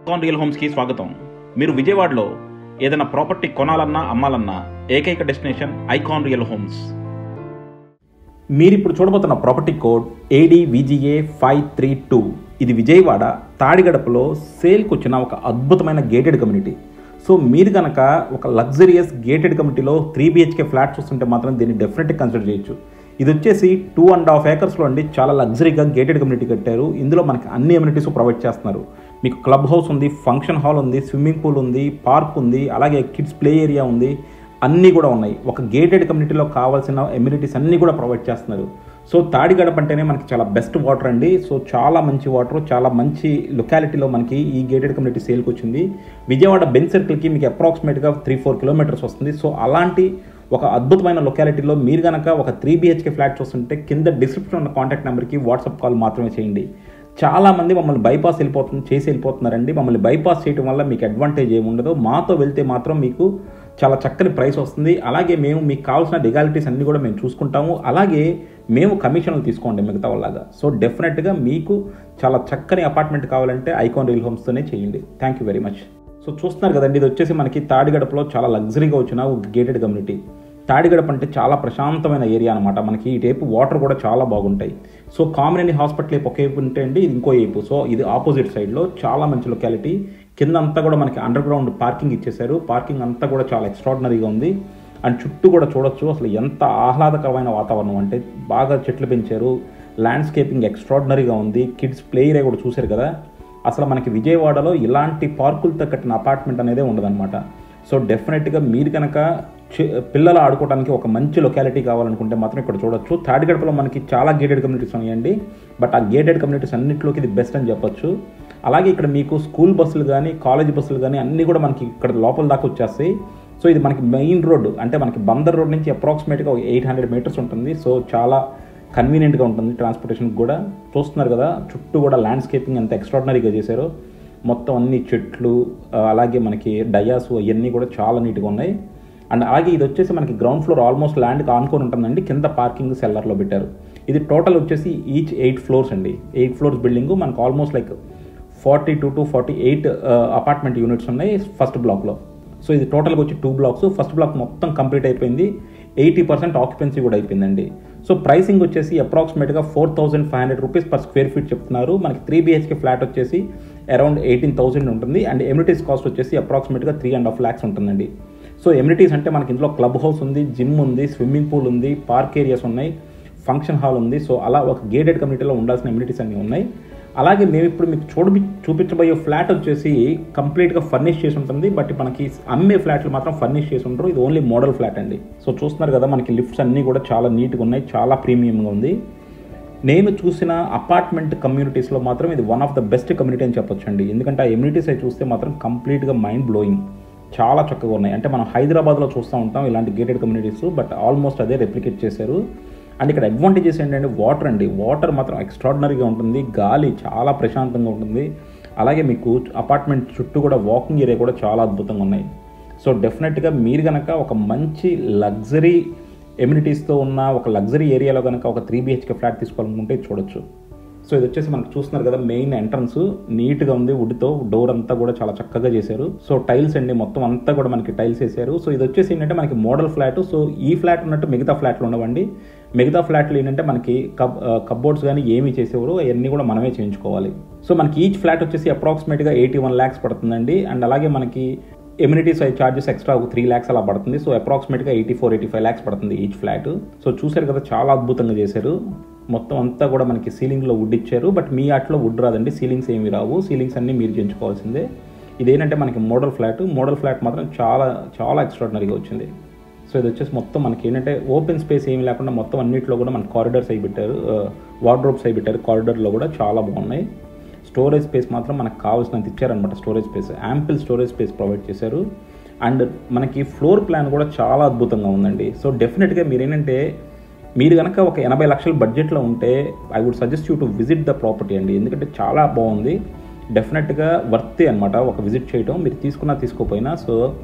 Icon real హోమ్స్కి స్వాగతం. మీరు విజయవాడలో ఏదైనా ప్రాపర్టీ కొనాలన్నా అమ్మాలన్నా ఏకైక డెస్టినేషన్ ఐకాన్ రియల్ హోమ్స్. మీరు ఇప్పుడు చూడబోతున్న ప్రాపర్టీ కోడ్ ADVGA 532. ఇది విజయవాడ తాడిగడపలో సేల్కి వచ్చిన ఒక అద్భుతమైన గేటెడ్ కమ్యూనిటీ. సో మీరు కనుక ఒక లగ్జరియస్ గేటెడ్ కమ్యూనిటీలో 3 BHK ఫ్లాట్స్ వస్తుంటే మాత్రం దీన్ని డెఫినెట్గా కన్సిడర్ చేయొచ్చు. ఇది వచ్చేసి 2.5 acresలో అండి, చాలా లగ్జరీగా గేటెడ్ కమ్యూనిటీ కట్టారు. ఇందులో మనకి అన్ని అమ్యూనిటీస్ ప్రొవైడ్ చేస్తున్నారు. మీకు క్లబ్ హౌస్ ఉంది, ఫంక్షన్ హాల్ ఉంది, స్విమ్మింగ్ పూల్ ఉంది, పార్క్ ఉంది, అలాగే కిడ్స్ ప్లే ఏరియా ఉంది, అన్నీ కూడా ఉన్నాయి. ఒక గేటెడ్ కమ్యూనిటీలో కావాల్సిన అమ్యూనిటీస్ అన్నీ కూడా ప్రొవైడ్ చేస్తున్నారు. సో తాడిగడప అంటేనే మనకి చాలా బెస్ట్ వాటర్ అండి. సో చాలా మంచి వాటర్, చాలా మంచి లొకాలిటీలో మనకి ఈ గేటెడ్ కమ్యూనిటీ సేల్కి వచ్చింది. విజయవాడ బెంచ్ సర్కిల్కి మీకు అప్రాక్సిమేట్గా 3-4 కిలోమీటర్స్ వస్తుంది. సో అలాంటి ఒక అద్భుతమైన లొకాలిటీలో మీరు కనుక ఒక 3 BHK ఫ్లాట్ చూస్తుంటే కింద డిస్క్రిప్షన్ ఉన్న కాంటాక్ట్ నెంబర్కి వాట్సాప్ కాల్ మాత్రమే చేయండి. చాలామంది మమ్మల్ని బైపాస్ వెళ్ళిపోతున్నారండి. మమ్మల్ని బైపాస్ చేయడం వల్ల మీకు అడ్వాంటేజ్ ఏమి ఉండదు. మాతో వెళ్తే మాత్రం మీకు చాలా చక్కని ప్రైస్ వస్తుంది. అలాగే మేము మీకు కావాల్సిన లీగాలిటీస్ అన్నీ కూడా మేము చూసుకుంటాము. అలాగే మేము కమిషన్లు తీసుకోండి మిగతా వాళ్ళగా. సో డెఫినెట్గా మీకు చాలా చక్కని అపార్ట్మెంట్ కావాలంటే ఐకాన్ రియల్ హోమ్స్తోనే చేయండి. Thank you very much. So చూస్తున్నారు కదండి, ఇది వచ్చేసి మనకి తాడిగడపలో చాలా లగ్జరీగా వచ్చిన ఒక గేటెడ్ కమ్యూనిటీ. తాడిగడప అంటే చాలా ప్రశాంతమైన ఏరియా అనమాట. మనకి ఈ టైపు వాటర్ కూడా చాలా బాగుంటాయి. సో కామినేని హాస్పిటల్ ఒక వైపు ఉంటే అండి, ఇది ఇంకో వైపు. సో ఇది ఆపోజిట్ సైడ్లో చాలా మంచి లొకాలిటీ. కింద అంతా కూడా మనకి అండర్ గ్రౌండ్ పార్కింగ్ ఇచ్చేశారు. పార్కింగ్ అంతా కూడా చాలా ఎక్స్ట్రాడినరీగా ఉంది. అండ్ చుట్టూ కూడా చూడొచ్చు అసలు ఎంత ఆహ్లాదకరమైన వాతావరణం అంటే, బాగా చెట్లు పెంచారు, ల్యాండ్స్కేపింగ్ ఎక్స్ట్రాడినరీగా ఉంది. కిడ్స్ ప్లే ఏరియా కూడా చూశారు కదా. అసలు మనకి విజయవాడలో ఇలాంటి పార్కులతో కట్టిన అపార్ట్మెంట్ అనేది ఉండదన్నమాట. సో డెఫినెట్గా మీరు కనుక పిల్లలు ఆడుకోవడానికి ఒక మంచి లొకాలిటీ కావాలనుకుంటే మాత్రం ఇక్కడ చూడొచ్చు. తాడిగడపలో మనకి చాలా గేటెడ్ కమ్యూనిటీస్ ఉన్నాయండి. బట్ ఆ గేటెడ్ కమ్యూనిటీస్ అన్నింటిలోకి ఇది బెస్ట్ అని చెప్పొచ్చు. అలాగే ఇక్కడ మీకు స్కూల్ బస్సులు కానీ, కాలేజ్ బస్సులు కానీ అన్నీ కూడా మనకి ఇక్కడ లోపల దాకా వచ్చేస్తాయి. సో ఇది మనకి మెయిన్ రోడ్డు, అంటే మనకి బందర్ రోడ్ నుంచి అప్రాక్సిమేట్గా 800 మీటర్స్ ఉంటుంది. సో చాలా కన్వీనియంట్గా ఉంటుంది ట్రాన్స్పోర్టేషన్కి కూడా. చూస్తున్నారు కదా చుట్టూ కూడా ల్యాండ్స్కేపింగ్ ఎంత ఎక్స్ట్రాడినరీగా చేశారో. మొత్తం అన్ని చెట్లు, అలాగే మనకి డయాస్ అవన్నీ కూడా చాలా నీట్గా ఉన్నాయి. అండ్ అలాగే ఇది వచ్చేసి మనకి గ్రౌండ్ ఫ్లోర్ ఆల్మోస్ట్ ల్యాండ్కి ఆనుకొని ఉంటుందండి. కింద పార్కింగ్ సెల్లర్లో పెట్టారు. ఇది టోటల్ వచ్చేసి ఈచ్ 8 ఫ్లోర్స్ అండి. 8 ఫ్లోర్స్ బిల్డింగ్. మనకు almost like 42 to 48 apartment units ఉన్నాయి ఫస్ట్ బ్లాక్లో. సో ఇది టోటల్గా వచ్చి 2 బ్లాక్స్. ఫస్ట్ బ్లాక్ మొత్తం కంప్లీట్ అయిపోయింది. 80% ఆక్యుపెన్సీ కూడా అయిపోయిందండి. సో ప్రైసింగ్ వచ్చేసి అప్రాక్సిమేట్గా 4,500 రూపీస్ పర్ స్క్వేర్ ఫీట్ చెప్తున్నారు. మనకి 3 BHK ఫ్లాట్ వచ్చేసి అరౌండ్ 18,000 ఉంటుంది. అండ్ ఎమ్యూనిటీస్ కాస్ట్ వచ్చేసి అప్రాక్సిమేట్గా 3.5 lakhs ఉంటుందండి. సో ఎమ్యూనిటీస్ అంటే మనకి ఇందులో క్లబ్ హౌస్ ఉంది, జిమ్ ఉంది, స్విమ్మింగ్ పూల్ ఉంది, పార్క్ ఏరియాస్ ఉన్నాయి, ఫంక్షన్ హాల్ ఉంది. సో అలా ఒక గేటెడ్ కమ్యూనిటీలో ఉండాల్సిన ఎమ్యూనిటీస్ అన్నీ ఉన్నాయి. అలాగే మేము ఇప్పుడు మీకు చూపించబోయే ఫ్లాట్ వచ్చేసి కంప్లీట్గా ఫర్నిష్ చేసి ఉంటుంది. బట్ మనకి అమ్మే ఫ్లాట్లు మాత్రం ఫర్నిష్ చేసి ఉంటారు. ఇది ఓన్లీ మోడల్ ఫ్లాట్ అండి. సో చూస్తున్నారు కదా, మనకి లిఫ్ట్స్ అన్నీ కూడా చాలా నీట్గా ఉన్నాయి, చాలా ప్రీమియంగా ఉంది. నేను చూసిన అపార్ట్మెంట్ కమ్యూనిటీస్లో మాత్రం ఇది one of the best community అని చెప్పొచ్చు అండి. ఎందుకంటే ఆ ఎమ్యూనిటీస్ అవి చూస్తే మాత్రం కంప్లీట్గా మైండ్ బ్లోయింగ్, చాలా చక్కగా ఉన్నాయి. అంటే మనం హైదరాబాద్లో చూస్తూ ఉంటాం ఇలాంటి గేటెడ్ కమ్యూనిటీస్, బట్ ఆల్మోస్ట్ అదే రెప్లికేట్ చేశారు. అండ్ ఇక్కడ అడ్వాంటేజెస్ ఏంటంటే వాటర్ అండి. వాటర్ మాత్రం ఎక్స్ట్రాడినరీగా ఉంటుంది, గాలి చాలా ప్రశాంతంగా ఉంటుంది. అలాగే మీకు అపార్ట్మెంట్ చుట్టూ కూడా వాకింగ్ ఏరియా కూడా చాలా అద్భుతంగా ఉన్నాయి. సో డెఫినెట్గా మీరు కనుక ఒక మంచి లగ్జరీ ఎమ్యూనిటీస్తో ఉన్న ఒక లగ్జరీ ఏరియాలో కనుక ఒక 3 BHK ఫ్లాట్ తీసుకోవాలనుకుంటే చూడొచ్చు. సో ఇది వచ్చేసి మనకు చూస్తున్నారు కదా, మెయిన్ ఎంట్రన్స్ నీట్గా ఉంది. వుడ్తో డోర్ అంతా కూడా చాలా చక్కగా చేశారు. సో టైల్స్ అండి, మొత్తం అంతా కూడా మనకి టైల్స్ వేసారు. సో ఇది వచ్చేసి ఏంటంటే మనకి మోడల్ ఫ్లాట్. సో ఈ ఫ్లాట్ ఉన్నట్టు మిగతా ఫ్లాట్లు ఉండవండి. మిగతా ఫ్లాట్లు ఏంటంటే మనకి కప్బోర్డ్స్ కానీ ఏమీ చేసేవారు, అవన్నీ కూడా మనమే చేయించుకోవాలి. సో మనకి ఈచ్ ఫ్లాట్ వచ్చేసి అప్రాక్సిమేట్గా 81 lakhs పడుతుందండి. అండ్ అలాగే మనకి ఎమ్యూనిటీస్ ఛార్జెస్ ఎక్స్ట్రా 3 lakhs అలా పడుతుంది. సో అప్రాక్సిమేట్గా 84-85 lakhs పడుతుంది ఈచ్ ఫ్లాట్. సో చూసారు కదా, చాలా అద్భుతంగా చేశారు. మొత్తం అంతా కూడా మనకి సీలింగ్లో వుడ్ ఇచ్చారు. బట్ మీ ఆటలో వుడ్ రాదండి, సీలింగ్స్ ఏమి రావు. సీలింగ్స్ అన్నీ మీరు చేయించుకోవాల్సిందే. ఇదేంటంటే మనకి మోడల్ ఫ్లాట్ మాత్రం చాలా చాలా ఎక్స్ట్రాడినరీగా వచ్చింది. సో ఇది వచ్చేసి మొత్తం మనకి ఏంటంటే ఓపెన్ స్పేస్ ఏమి లేకుండా మొత్తం అన్నింటిలో కూడా మనకి కారిడార్స్ అయి పెట్టారు, వార్డ్రోబ్స్ అయి పెట్టారు. కారిడార్లో కూడా చాలా బాగున్నాయి. స్టోరేజ్ స్పేస్ మాత్రం మనకు కావాల్సినంత ఇచ్చారనమాట. Storage space, ample storage space provide చేశారు. అండ్ మనకి ఫ్లోర్ ప్లాన్ కూడా చాలా అద్భుతంగా ఉందండి. సో డెఫినెట్గా మీరు కనుక ఒక 80 లక్షల బడ్జెట్లో ఉంటే I would suggest you to visit the property అండి. ఎందుకంటే చాలా బాగుంది, డెఫినెట్గా వర్తే అనమాట ఒక విజిట్ చేయడం, మీరు తీసుకున్నా తీసుకోపోయినా. సో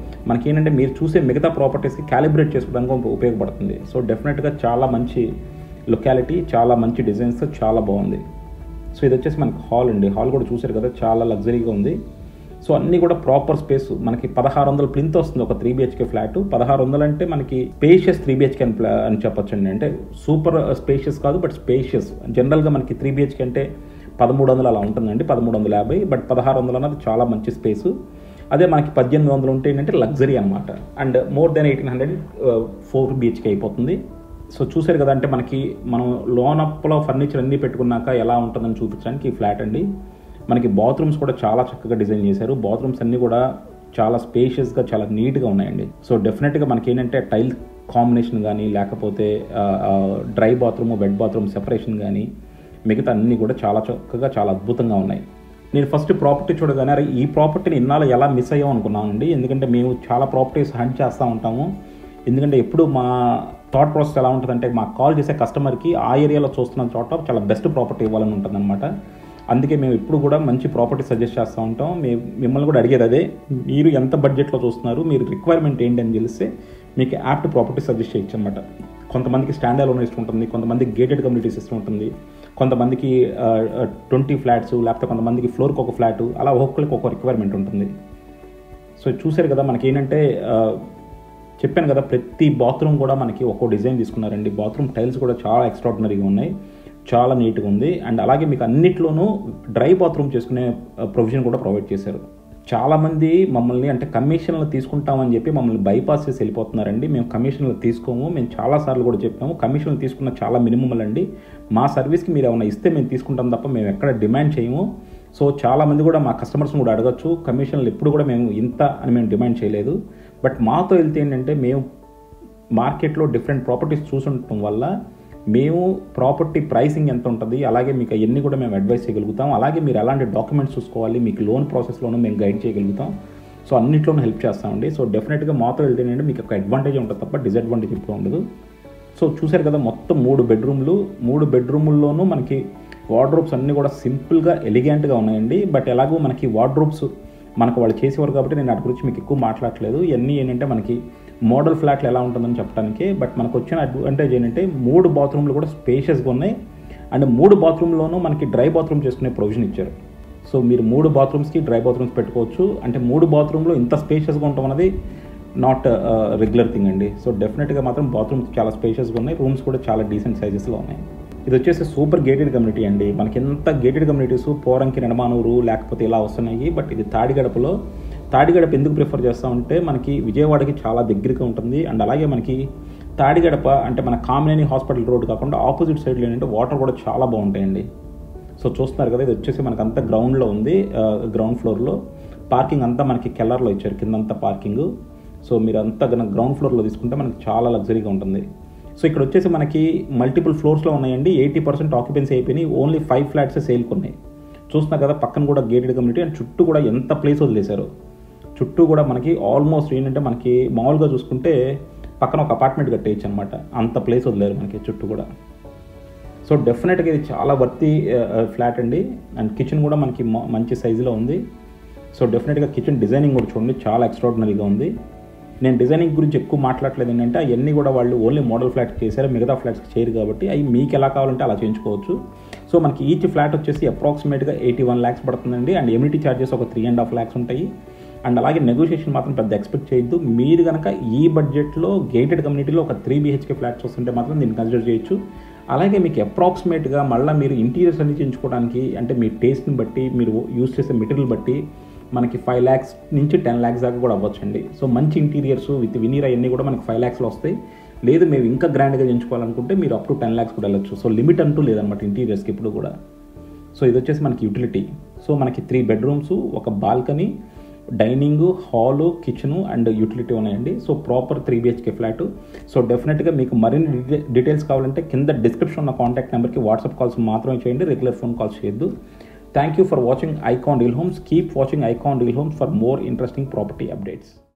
మనకి ఏంటంటే మీరు చూసే మిగతా ప్రాపర్టీస్కి క్యాలిబ్రేట్ చేసుకోవడానికి ఉపయోగపడుతుంది. సో డెఫినెట్గా చాలా మంచి లొకాలిటీ, చాలా మంచి డిజైన్స్, చాలా బాగుంది. సో ఇది వచ్చేసి మనకి హాల్ అండి. హాల్ కూడా చూసారు కదా, చాలా లగ్జరీగా ఉంది. సో అన్నీ కూడా ప్రాపర్ స్పేస్. మనకి 1600 ప్లింత్ వస్తుంది ఒక 3 BHK ఫ్లాట్. 1600 అంటే మనకి స్పేషియస్ 3 BHK అని చెప్పొచ్చండి. అంటే సూపర్ స్పేషియస్ కాదు, బట్ స్పేషియస్. జనరల్గా మనకి 3 BHK అంటే 1300 అలా ఉంటుందండి, 1350. బట్ 1600 అన్నది చాలా మంచి స్పేసు. అదే మనకి 1800 ఉంటే ఏంటంటే లగ్జరీ అనమాట. అండ్ మోర్ దెన్ 1800 4 BHK అయిపోతుంది. సో చూసారు కదా, అంటే మనం లోనప్పలో ఫర్నిచర్ అన్నీ పెట్టుకున్నాక ఎలా ఉంటుందని చూపించడానికి ఈ ఫ్లాట్ అండి. మనకి బాత్రూమ్స్ కూడా చాలా చక్కగా డిజైన్ చేశారు. బాత్రూమ్స్ అన్నీ కూడా చాలా స్పేషియస్గా, చాలా నీట్గా ఉన్నాయండి. సో డెఫినెట్గా మనకి ఏంటంటే టైల్ కాంబినేషన్ కానీ, లేకపోతే dry bathroom, wet bathroom separation కానీ, మిగతా అన్నీ కూడా చాలా చక్కగా, చాలా అద్భుతంగా ఉన్నాయి. నేను ఫస్ట్ ప్రాపర్టీ చూడగానే అరే ఈ ప్రాపర్టీని ఇన్నాళ్ళు ఎలా మిస్ అయ్యాం అనుకున్నానండి. ఎందుకంటే మేము చాలా ప్రాపర్టీస్ హంట్ చేస్తూ ఉంటాము. ఎందుకంటే ఎప్పుడు మా థాట్ ప్రాసెస్ ఎలా ఉంటుందంటే, మాకు కాల్ చేసే కస్టమర్కి ఆ ఏరియాలో చూస్తున్న చోట చాలా బెస్ట్ ప్రాపర్టీ ఇవ్వాలని ఉంటుందన్నమాట. అందుకే మేము ఎప్పుడు కూడా మంచి ప్రాపర్టీ సజెస్ట్ చేస్తూ ఉంటాం. మిమ్మల్ని కూడా అడిగేది అదే, మీరు ఎంత బడ్జెట్లో చూస్తున్నారు, మీరు రిక్వైర్మెంట్ ఏంటి అని తెలిస్తే మీకు యాప్ట్ ప్రాపర్టీ సజెస్ట్ చేయొచ్చు అనమాట. కొంతమందికి స్టాండ్ అలోన్ ఇష్టం ఉంటుంది, కొంతమందికి గేటెడ్ కమ్యూనిటీస్ ఇష్టం ఉంటుంది, కొంతమందికి 20 ఫ్లాట్స్, లేకపోతే కొంతమందికి ఫ్లోర్కి ఒక ఫ్లాటు, అలా ఒక్కొక్కరికి ఒక రిక్వైర్మెంట్ ఉంటుంది. సో చూసారు కదా, మనకి ఏంటంటే చెప్పాను కదా, ప్రతి బాత్రూమ్ కూడా మనకి ఒక్కో డిజైన్ తీసుకున్నారండి. బాత్రూమ్ టైల్స్ కూడా చాలా ఎక్స్ట్రాడినరీగా ఉన్నాయి, చాలా నీట్గా ఉంది. అండ్ అలాగే మీకు అన్నిట్లోనూ డ్రై బాత్రూమ్ చేసుకునే ప్రొవిజన్ కూడా ప్రొవైడ్ చేశారు. చాలామంది మమ్మల్ని అంటే కమిషన్లు తీసుకుంటామని చెప్పి మమ్మల్ని బైపాస్ చేసి వెళ్ళిపోతున్నారండి. మేము కమిషన్లు తీసుకోము. మేము చాలాసార్లు కూడా చెప్పాము, కమిషన్లు తీసుకున్న చాలా మినిమం అండి. మా సర్వీస్కి మీరు ఏమైనా ఇస్తే మేము తీసుకుంటాం తప్ప మేము ఎక్కడ డిమాండ్ చేయము. సో చాలామంది కూడా మా కస్టమర్స్ని కూడా అడగచ్చు, కమిషన్లు ఎప్పుడు కూడా మేము ఇంత అని మేము డిమాండ్ చేయలేదు. బట్ మాతో వెళ్తే ఏంటంటే, మేము మార్కెట్లో డిఫరెంట్ ప్రాపర్టీస్ చూసుండటం వల్ల మేము ప్రాపర్టీ ప్రైసింగ్ ఎంత ఉంటుంది, అలాగే మీకు అవన్నీ కూడా మేము అడ్వైస్ చేయగలుగుతాం. అలాగే మీరు ఎలాంటి డాక్యుమెంట్స్ చూసుకోవాలి, మీకు లోన్ ప్రాసెస్లోనూ మేము గైడ్ చేయగలుగుతాం. సో అన్నింటిలోనూ హెల్ప్ చేస్తామండి. సో డెఫినెట్గా మాతో వెళ్తేనంటే మీకు ఒక అడ్వాంటేజ్ ఉంటుంది తప్ప డిసడ్వాంటేజ్ ఎప్పుడు ఉండదు. సో చూసారు కదా, మొత్తం 3 బెడ్రూమ్లు. 3 బెడ్రూముల్లోనూ మనకి వార్డ్రోబ్స్ అన్నీ కూడా సింపుల్గా, ఎలిగెంట్గా ఉన్నాయండి. బట్ ఎలాగో మనకి వార్డ్రోబ్స్ మనకు వాళ్ళు చేసేవారు కాబట్టి నేను వాటి గురించి మీకు ఎక్కువ మాట్లాడట్లేదు. ఇవన్నీ ఏంటంటే మనకి మోడల్ ఫ్లాట్లు ఎలా ఉంటుందని చెప్పడానికి. బట్ మనకు వచ్చిన అడ్వాంటేజ్ ఏంటంటే 3 బాత్రూమ్లు కూడా స్పేషియస్గా ఉన్నాయి. అండ్ 3 బాత్రూమ్లోనూ మనకి డ్రై బాత్రూమ్ చేసుకునే ప్రొవిజన్ ఇచ్చారు. సో మీరు 3 బాత్రూమ్స్కి డ్రై బాత్రూమ్స్ పెట్టుకోవచ్చు. అంటే 3 బాత్రూమ్లో ఇంత స్పేషియస్గా ఉండటం అనేది నాట్ రెగ్యులర్ థింగ్ అండి. సో డెఫినెట్గా మాత్రం బాత్రూమ్స్ చాలా స్పేషియస్గా ఉన్నాయి. రూమ్స్ కూడా చాలా డీసెంట్ సైజెస్లో ఉన్నాయి. ఇది వచ్చేసి సూపర్ గేటెడ్ కమ్యూనిటీ అండి. మనకి ఎంత గేటెడ్ కమ్యూనిటీస్ పోరంకి, నెడమానూరు, లేకపోతే ఇలా వస్తున్నాయి. బట్ ఇది తాడిగడప ఎందుకు ప్రిఫర్ చేస్తామంటే, మనకి విజయవాడకి చాలా దగ్గరగా ఉంటుంది. అండ్ అలాగే మనకి తాడిగడప అంటే మన కామినేని హాస్పిటల్ రోడ్ కాకుండా ఆపోజిట్ సైడ్లో ఏంటంటే వాటర్ కూడా చాలా బాగుంటాయండి. సో చూస్తున్నారు కదా, ఇది వచ్చేసి మనకు అంతా గ్రౌండ్లో ఉంది, గ్రౌండ్ ఫ్లోర్లో. పార్కింగ్ అంతా మనకి కెల్లర్లో ఇచ్చారు, కిందంతా పార్కింగ్. సో మీరు అంతా గ్రౌండ్ ఫ్లోర్లో తీసుకుంటే మనకి చాలా లగ్జరీగా ఉంటుంది. సో ఇక్కడ వచ్చేసి మనకి మల్టిపుల్ ఫ్లోర్స్లో ఉన్నాయండి. 80% ఆక్యుపెన్సీ అయిపోయినాయి. ఓన్లీ 5 ఫ్లాట్స్ సేల్కి ఉన్నాయి. చూస్తున్నారు కదా, పక్కన కూడా గేటెడ్ కమ్యూనిటీ. అండ్ చుట్టూ కూడా ఎంత ప్లేస్ వదిలేశారు. చుట్టూ కూడా మనకి ఆల్మోస్ట్ ఏంటంటే, మనకి మామూలుగా చూసుకుంటే పక్కన ఒక అపార్ట్మెంట్ కట్టేయచ్చు అనమాట, అంత ప్లేస్ వదిలేరు మనకి చుట్టూ కూడా. సో డెఫినెట్గా ఇది చాలా వర్తి ఫ్లాట్ అండి. అండ్ కిచెన్ కూడా మనకి మంచి సైజులో ఉంది. సో డెఫినెట్గా కిచెన్ డిజైనింగ్ కూడా చూడండి, చాలా ఎక్స్ట్రాడినరీగా ఉంది. నేను డిజైనింగ్ గురించి ఎక్కువ మాట్లాడలేదు. ఏంటంటే అవన్నీ కూడా వాళ్ళు ఓన్లీ మోడల్ ఫ్లాట్కి చేశారు, మిగతా ఫ్లాట్స్కి చేయరు కాబట్టి అవి మీకు ఎలా కావాలంటే అలా చేయించుకోవచ్చు. సో మనకి ఈచ్ ఫ్లాట్ వచ్చేసి అప్రాక్సిమేట్గా 81 lakhs పడుతుందండి. అండ్ ఎమ్యూనిటీ ఛార్జెస్ ఒక 3.5 lakhs ఉంటాయి. అండ్ అలాగే నెగోషియేషన్ మాత్రం పెద్ద ఎక్స్పెక్ట్ చేయొద్దు. మీరు కనుక ఈ బడ్జెట్లో గేటెడ్ కమ్యూనిటీలో ఒక 3 BHK ఫ్లాట్స్ వస్తుంటే మాత్రం దీన్ని కన్సిడర్ చేయొచ్చు. అలాగే మీకు అప్రాక్సిమేట్గా మళ్ళీ మీరు ఇంటీరియర్స్ అన్ని చేయించుకోవడానికి, అంటే మీ టేస్ట్ని బట్టి, మీరు యూజ్ చేసే మెటీరియల్ బట్టి మనకి 5 lakhs నుంచి 10 lakhs దాకా కూడా అవ్వచ్చండి. సో మంచి ఇంటీరియర్స్ విత్ వినీర్ అవన్నీ కూడా మనకి 5 lakhsలో వస్తాయి. లేదు మేము ఇంకా గ్రాండ్గా చేయించుకోవాలనుకుంటే మీరు అప్ టు 10 lakhs కూడా వెళ్ళచ్చు. సో లిమిట్ అంటూ లేదనమాట ఇంటీరియర్స్కి ఇప్పుడు కూడా. సో ఇది వచ్చేసి మనకి యూటిలిటీ. సో మనకి 3 bedrooms, ఒక balcony, dining hall, kitchen and utility ఉన్నాయండి. So proper 3 BHK flat. So డెఫినెట్గా మీకు మరిన్ని డీటెయిల్స్ కావాలంటే కింద డిస్క్రిప్షన్ ఉన్న కాంటాక్ట్ నెంబర్కి వాట్సాప్ కాల్స్ మాత్రమే చేయండి, రెగ్యులర్ ఫోన్ కాల్స్ చేయొద్దు. Thank you for watching Icon Deal Homes. Keep watching Icon Deal Homes for more interesting property updates.